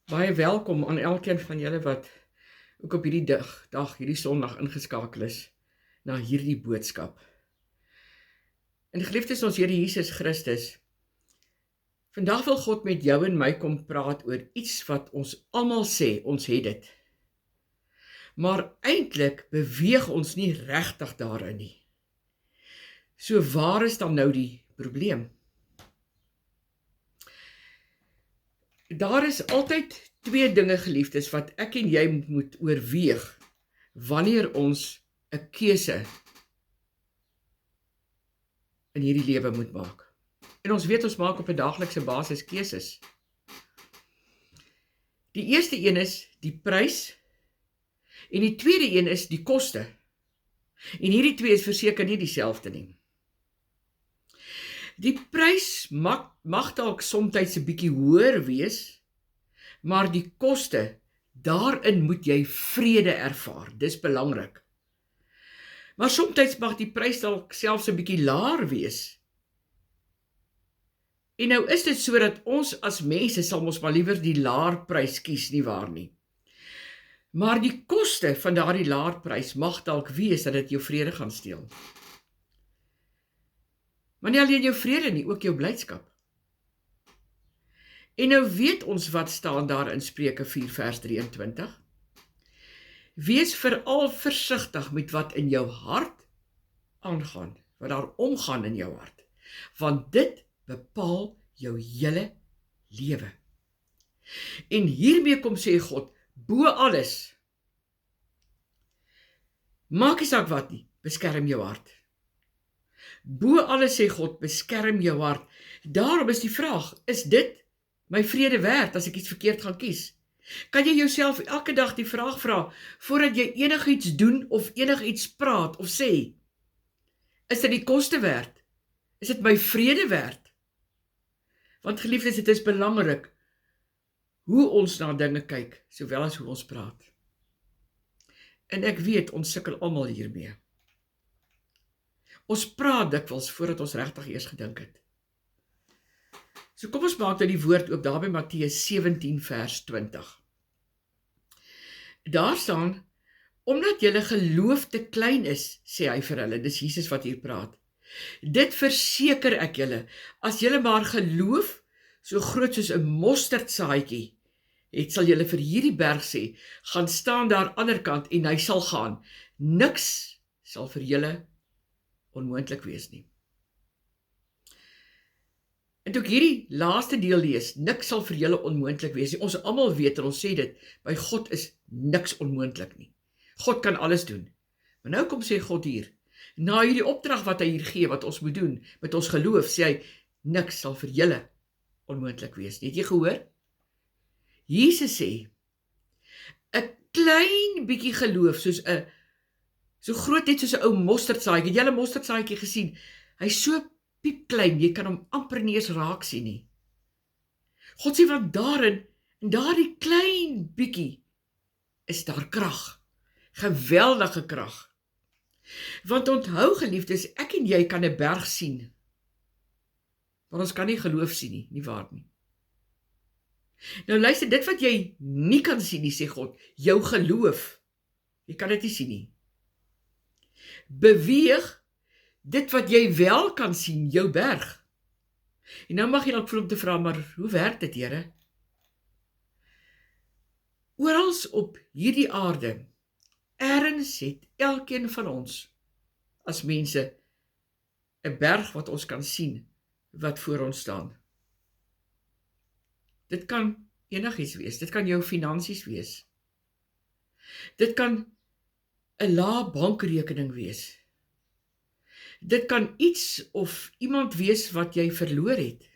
Baie welkom aan elkeen van julle wat ook op hierdie dag, hierdie Sondag ingeskakel is na hierdie boodskap. En geliefdes ons Here Jesus Christus, vandag wil God met jou en my kom praat oor iets wat ons almal sê, ons het dit. Maar eintlik beweeg ons nie regtig daarin nie. So waar is dan nou die probleem? Daar is altyd twee dinge, geliefdes, wat ek en jy moet oorweeg wanneer ons 'n keuse in hierdie lewe moet maak. En ons weet ons maak op 'n daaglikse basis keuses. Die eerste een is die prys en die tweede een is die koste. En hierdie twee is verseker nie dieselfde nie. Die prys mag dalk soms 'n bietjie hoër wees, maar die koste, daarin moet jy vrede ervaar. Dis belangrik. Maar soms mag die prys dalk selfs 'n bietjie laer wees. En nou is dit so dat ons as mense sal ons maar liewer die laer prys kies, nie waar nie. Maar die koste van daardie laer prys mag dalk wees dat dit jou vrede gaan steel. Maar nie alleen jou vrede nie, ook jou blydskap. En nou weet ons wat staan daar in Spreuke 4 vers 23. Wees veral versigtig met wat in jou hart aangaan, wat daar omgaan in jou hart, want dit bepaal jou hele lewe. En hiermee kom sê God, bo alles, maak nie saak wat nie, beskerm jou hart. Bo alles sê God, beskerm jou hart. Daarom is die vraag, is dit my vrede werd as ek iets verkeerd gaan kies? Kan jy jouself elke dag die vraag vra, voordat jy enigiets doen of enigiets praat of sê, is dit die koste werd? Is dit my vrede werd? Want geliefdes, dit is belangrik hoe ons na dinge kyk, sowel as hoe ons praat. En ek weet, ons sukkel almal hiermee. Ons praat dikwels voordat ons regtig eers gedink het. So kom ons maak nou die woord oop daar by Matteus 17 vers 20. Daar staan, omdat julle geloof te klein is, sê hy vir hulle, dis Jesus wat hier praat. Dit verseker ek julle, as julle maar geloof, so groot soos 'n mosterdsaadjie, het sal julle vir hierdie berg sê, gaan staan daar ander kant en hy sal gaan. Niks sal vir julle onmoontlik wees nie. En toe ek hierdie laaste deel lees, niks sal vir julle onmoontlik wees nie. Ons almal weet en ons sê dit, by God is niks onmoontlik nie. God kan alles doen. Maar nou kom sê God hier, na hierdie opdrag wat hy hier gee, wat ons moet doen, met ons geloof, sê hy, niks sal vir julle onmoontlik wees nie. Het jy gehoor? Jesus sê, 'n klein bietjie geloof, so groot net soos 'n ou mosterdsaadjie. Het jy 'n mosterdsaadjie gesien? Hy's so piepklein, jy kan hom amper nie eens raak sien nie. God sê want daarin, en daardie klein bietjie, is daar krag. Geweldige krag. Want onthou geliefdes, ek en jy kan 'n berg sien, maar ons kan nie geloof sien nie, nie waar nie. Nou luister, dit wat jy nie kan sien nie, sê God, jou geloof, jy kan dit nie sien nie. Beweeg dit wat jy wel kan sien, jou berg. En nou mag jy dalk voel om te vra, maar hoe werk dit, Here? Orals op hierdie aarde, ergens het elkeen van ons, as mense, 'n berg wat ons kan sien, wat voor ons staan. Dit kan enigiets wees, dit kan jou finansies wees. Dit kan 'n lae bankrekening wees. Dit kan iets of iemand wees wat jy verloor het.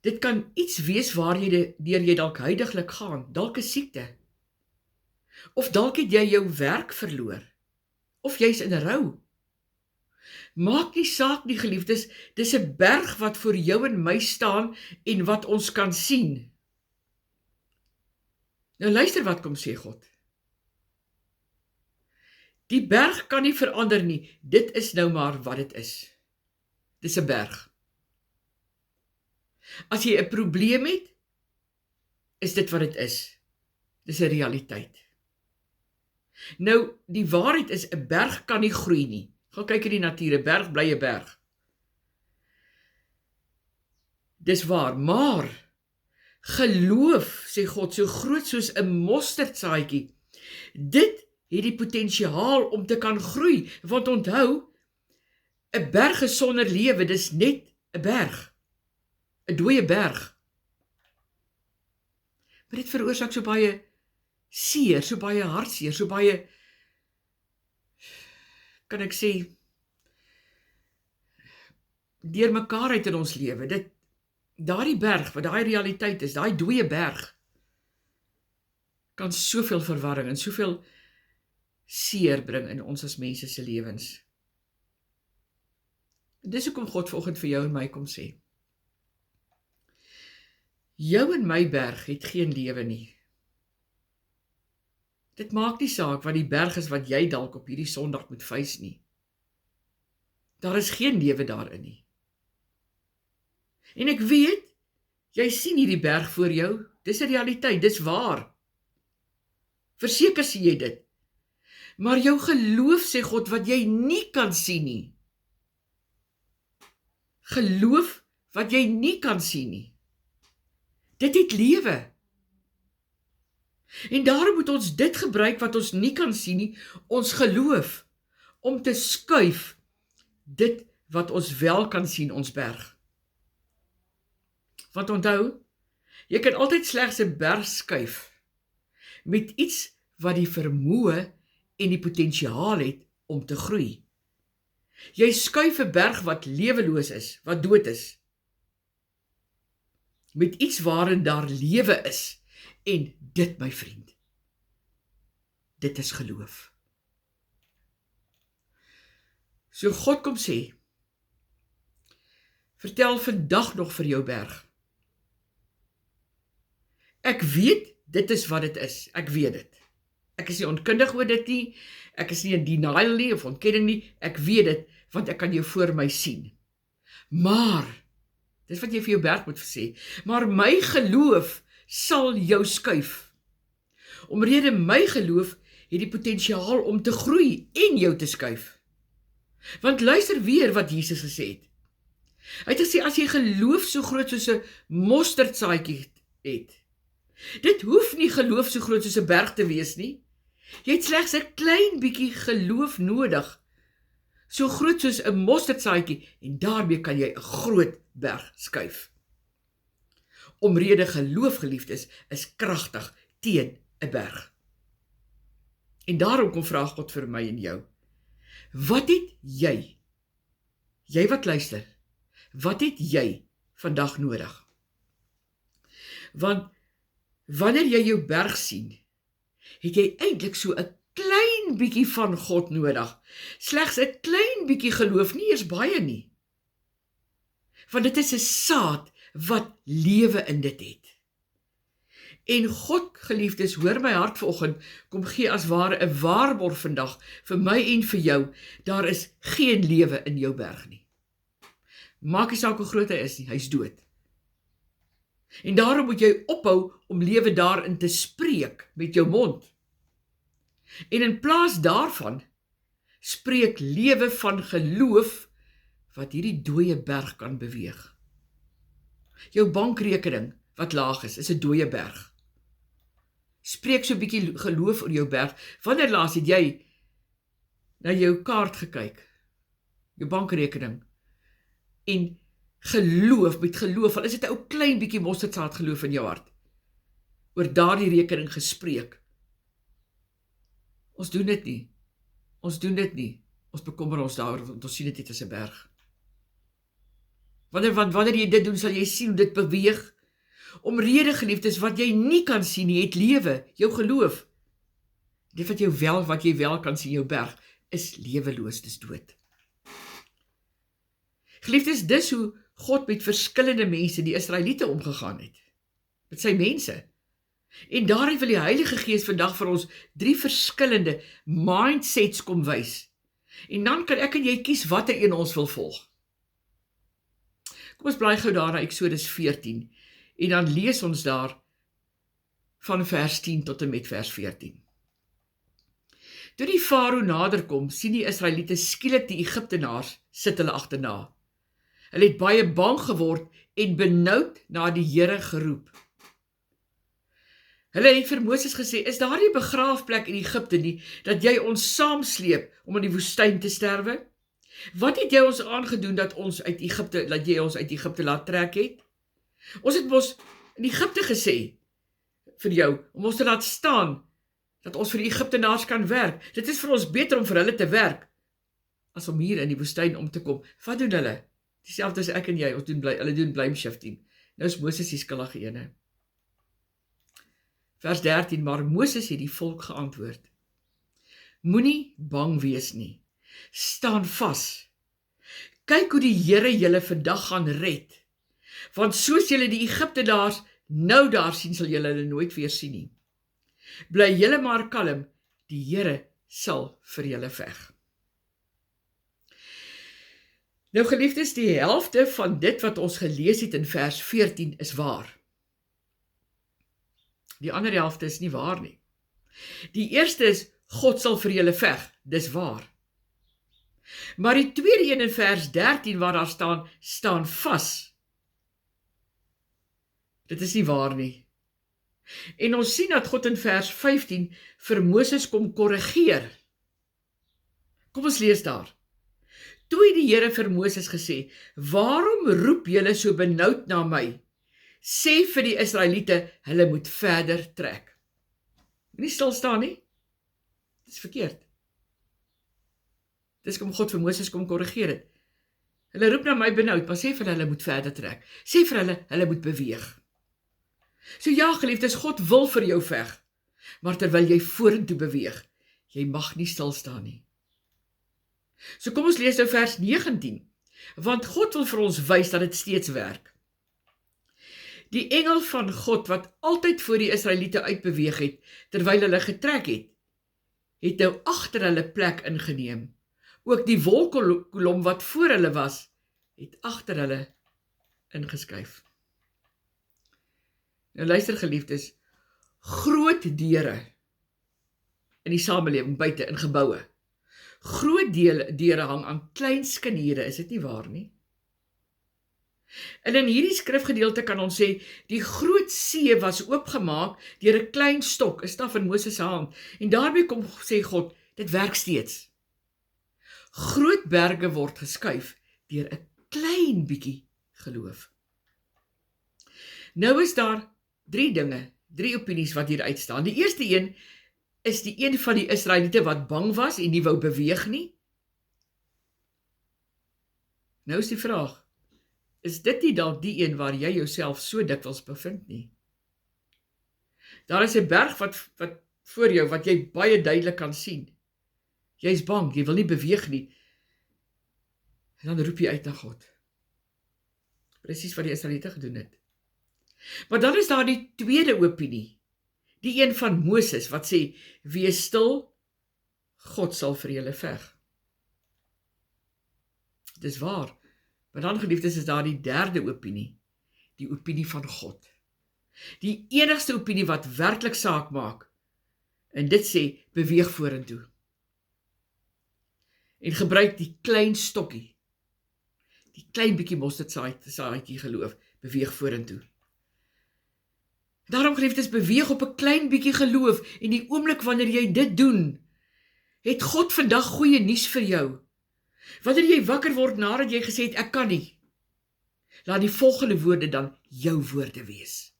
Dit kan iets wees deur jy dalk huidiglik gaan, dalk 'n siekte. Of dalk het jy jou werk verloor, of jy's in rou. Maak nie saak nie, geliefdes, dis 'n berg wat voor jou en my staan en wat ons kan sien. Nou luister wat kom sê God. Die berg kan nie verander nie, dit is nou maar wat dit is. Dis 'n berg. As jy 'n probleem het, is dit wat dit is. Dis 'n realiteit. Nou, die waarheid is, 'n berg kan nie groei nie. Gaan kyk in die natuur, 'n berg bly 'n berg. Dis waar, maar geloof, sê God, so groot soos 'n mosterdsaadjie, dit het die potensiaal om te kan groei, want onthou, 'n berg is sonder lewe, dis net 'n berg, 'n dooie berg. Maar dit veroorsaak so baie seer, so baie hartseer, so baie, kan ek sê, deurmekaarheid in ons lewe. Daardie berg, wat daai realiteit is, daai dooie berg, kan soveel verwarring en soveel seer bring in ons as mense se lewens. En dis hoekom God vanoggend vir jou en my kom sê, jou en my berg het geen lewe nie. Dit maak nie saak wat die berg is wat jy dalk op hierdie Sondag moet face nie. Daar is geen lewe daarin nie. En ek weet, jy sien hierdie berg voor jou, dis 'n realiteit, dis waar. Verseker sien jy dit. Maar jou geloof, sê God, wat jy nie kan sien nie. Geloof wat jy nie kan sien nie. Dit het lewe. En daarom moet ons dit gebruik wat ons nie kan sien nie, ons geloof, om te skuif dit wat ons wel kan sien, ons berg. Want onthou, jy kan altyd slegs 'n berg skuif met iets wat die vermoë en die potensiaal het om te groei. Jy skuif 'n berg wat leweloos is, wat dood is, met iets waarin daar lewe is, en dit, my vriend, dit is geloof. So God kom sê, vertel vandag nog vir jou berg, ek weet, dit is wat dit is, ek weet dit. Ek is nie onkundig oor dit nie, ek is nie in denial nie, of ontkenning nie, ek weet dit, want ek kan jou voor my sien. Maar, dis wat jy vir jou berg moet sê, maar my geloof sal jou skuif. Omrede my geloof het die potensiaal om te groei en jou te skuif. Want luister weer wat Jesus gesê het. Hy het gesê, as jy geloof so groot soos 'n mosterdsaadjie het, dit hoef nie geloof so groot soos 'n berg te wees nie. Jy het slegs 'n klein bietjie geloof nodig, so groot soos 'n mosterdsaadjie, en daarmee kan jy 'n groot berg skuif. Omrede geloof, geliefdes, is kragtig teen 'n berg. En daarom kom vra God vir my en jou, wat het jy wat luister, wat het jy vandag nodig? Want wanneer jy jou berg sien, het jy eintlik so 'n klein bietjie van God nodig. Slegs 'n klein bietjie geloof, nie eers baie nie. Want dit is 'n saad wat lewe in dit het. En God, geliefdes, hoor my hart vanoggend, kom gee as ware 'n waarborg vandag vir my en vir jou, daar is geen lewe in jou berg nie. Maak nie saak hoe groot hy is nie, hy's dood. En daarom moet jy ophou om lewe daarin te spreek met jou mond. En in plaas daarvan, spreek lewe van geloof wat hierdie dooie berg kan beweeg. Jou bankrekening wat laag is 'n dooie berg. Spreek so 'n bietjie geloof oor jou berg. Wanneer laas het jy na jou kaart gekyk, jou bankrekening, en geloof, met geloof, al is dit 'n ou klein bietjie mosterdsaad geloof in jou hart, oor daardie rekening gespreek? Ons doen dit nie. Ons bekommer ons daaroor, want ons sien dit net as 'n berg. Wanneer jy dit doen, sal jy sien hoe dit beweeg. Omrede, geliefdes, wat jy nie kan sien nie, het lewe, jou geloof. Dit wat jy wel kan sien, jou berg, is leweloos, dis dood. Geliefdes, dis hoe God met verskillende mense, die Israeliete, omgegaan het. Met sy mense. En daarin wil die Heilige Gees vandag vir ons 3 verskillende mindsets kom wys. En dan kan ek en jy kies watter een ons wil volg. Kom ons blaai gou daar na Eksodus 14, en dan lees ons daar van vers 10 tot en met vers 14. Toe die farao naderkom, sien die Israeliete skielik die Egiptenaars sit hulle agterna. Hulle het baie bang geword en benoud na die Here geroep. Hulle het vir Moses gesê, is daar nie 'n begraafplek in Egipte nie, dat jy ons saamsleep om in die woestyn te sterwe? Wat het jy ons aangedoen dat jy ons uit Egipte laat trek het? Ons het mos in Egipte gesê vir jou, om ons te laat staan, dat ons vir die Egiptenaars kan werk. Dit is vir ons beter om vir hulle te werk, as om hier in die woestyn om te kom. Wat doen hulle? Dieselfde as ek en jy, hulle doen blame shifting. Nou is Moses die skuldige ene. Vers 13, maar Moses het die volk geantwoord. Moenie bang wees nie. Staan vas. Kyk hoe die Here julle vandag gaan red. Want soos julle die Egiptenaars nou daar sien, sal julle hulle nooit weer sien nie. Bly julle maar kalm, die Here sal vir julle veg. Nou geliefdes, die helfte van dit wat ons gelees het in vers 14 is waar. Die ander helfte is nie waar nie. Die eerste is, God sal vir julle veg, dis waar. Maar die tweede een in vers 13 waar daar staan vas, dit is nie waar nie. En ons sien dat God in vers 15 vir Moses kom korrigeer. Kom ons lees daar. Toe het die Here vir Moses gesê, waarom roep julle so benoud na my? Sê vir die Israeliete, hulle moet verder trek. Nie stil staan nie. Dit is verkeerd. Dis kom God vir Moses kom korrigeer het. Hulle roep na my benoud, maar sê vir hulle moet verder trek. Sê vir hulle moet beweeg. So ja, geliefdes, God wil vir jou veg, maar terwyl jy vorentoe beweeg, jy mag nie stil staan nie. So kom ons lees nou vers 19, want God wil vir ons wys dat dit steeds werk. Die engel van God wat altyd voor die Israeliete uitbeweeg het, terwyl hulle getrek het nou agter hulle plek ingeneem. Ook die wolkkolom wat voor hulle was, het agter hulle ingeskuif. Nou luister geliefdes, groot deure in die samelewing, buite in geboue. Groot deure hang aan klein skiniere, is dit nie waar nie? En in hierdie skrifgedeelte kan ons sê, die groot see was oopgemaak deur 'n klein stok, 'n staf in Moses se hand, en daarmee kom sê God, dit werk steeds. Groot berge word geskuif deur 'n klein bietjie geloof. Nou is daar drie opinies wat hier uitstaan. Die eerste een is die een van die Israeliete wat bang was en nie wou beweeg nie. Nou is die vraag, is dit nie dalk die een waar jy jouself so dikwels bevind nie? Daar is 'n berg wat voor jou, wat jy baie duidelik kan sien. Jy is bang, jy wil nie beweeg nie. En dan roep jy uit na God. Presies wat die Israeliete gedoen het. Maar dan is daar die tweede opinie, die een van Moses, wat sê, wees stil, God sal vir julle veg. Dis waar, maar dan geliefdes is daar die derde opinie, die opinie van God. Die enigste opinie wat werklik saak maak, en dit sê, beweeg vorentoe. En gebruik die klein stokkie, die klein bietjie mosterdsaadjie geloof, beweeg vorentoe. Daarom geliefdes, beweeg op 'n klein bietjie geloof, en die oomblik wanneer jy dit doen, het God vandag goeie nuus vir jou. Wanneer jy wakker word nadat jy gesê het, ek kan nie, laat die volgende woorde dan jou woorde wees.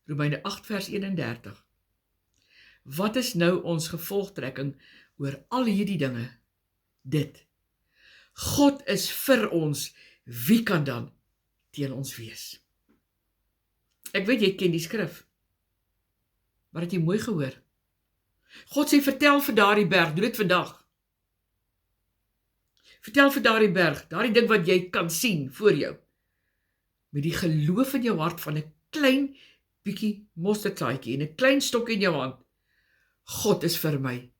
Romeine 8 vers 31. Wat is nou ons gevolgtrekking oor al hierdie dinge? Dit. God is vir ons, wie kan dan teen ons wees? Ek weet jy ken die skrif, maar het jy mooi gehoor? God sê, vertel vir daardie berg, doe dit vandag. Vertel vir daardie berg, daardie ding wat jy kan sien voor jou, met die geloof in jou hart van 'n klein bietjie mosterdsaadjie en 'n klein stok in jou hand. God is vir my.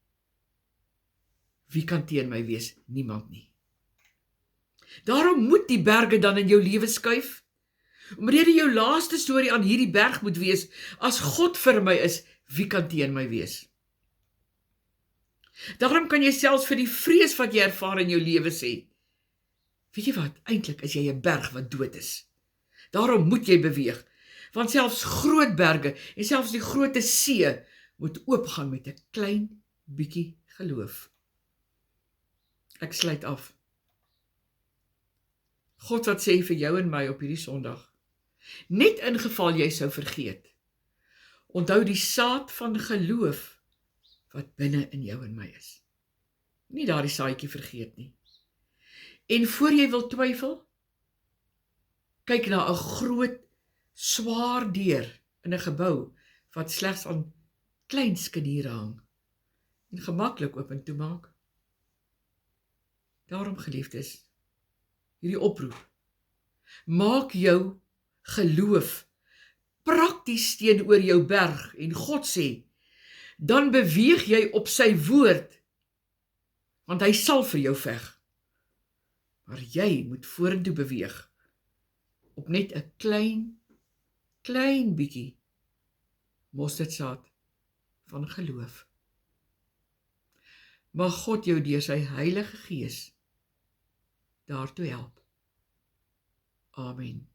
Wie kan teen my wees? Niemand nie. Daarom moet die berge dan in jou lewe skuif. Omrede jou laaste storie aan hierdie berg moet wees, as God vir my is, wie kan teen my wees? Daarom kan jy selfs vir die vrees wat jy ervaar in jou lewe sê, weet jy wat, eintlik is jy 'n berg wat dood is. Daarom moet jy beweeg, want selfs groot berge en selfs die groote see moet oopgaan met 'n klein bietjie geloof. Ek sluit af. God wat sê vir jou en my op hierdie Sondag, net in geval jy sou vergeet, onthou die saad van geloof wat binne in jou en my is. Nie daardie saadjie vergeet nie. En voor jy wil twyfel, kyk na 'n groot, swaar deur in 'n gebou wat slegs aan klein skeniere hang en gemaklik oop en toe maak. Daarom, geliefdes, hierdie oproep, maak jou geloof prakties teenoor jou berg en God sê, dan beweeg jy op sy woord, want hy sal vir jou veg. Maar jy moet vorentoe beweeg op net 'n klein bietjie mosterdsaad van geloof. Mag God jou deur sy Heilige Gees daartoe help. Amen.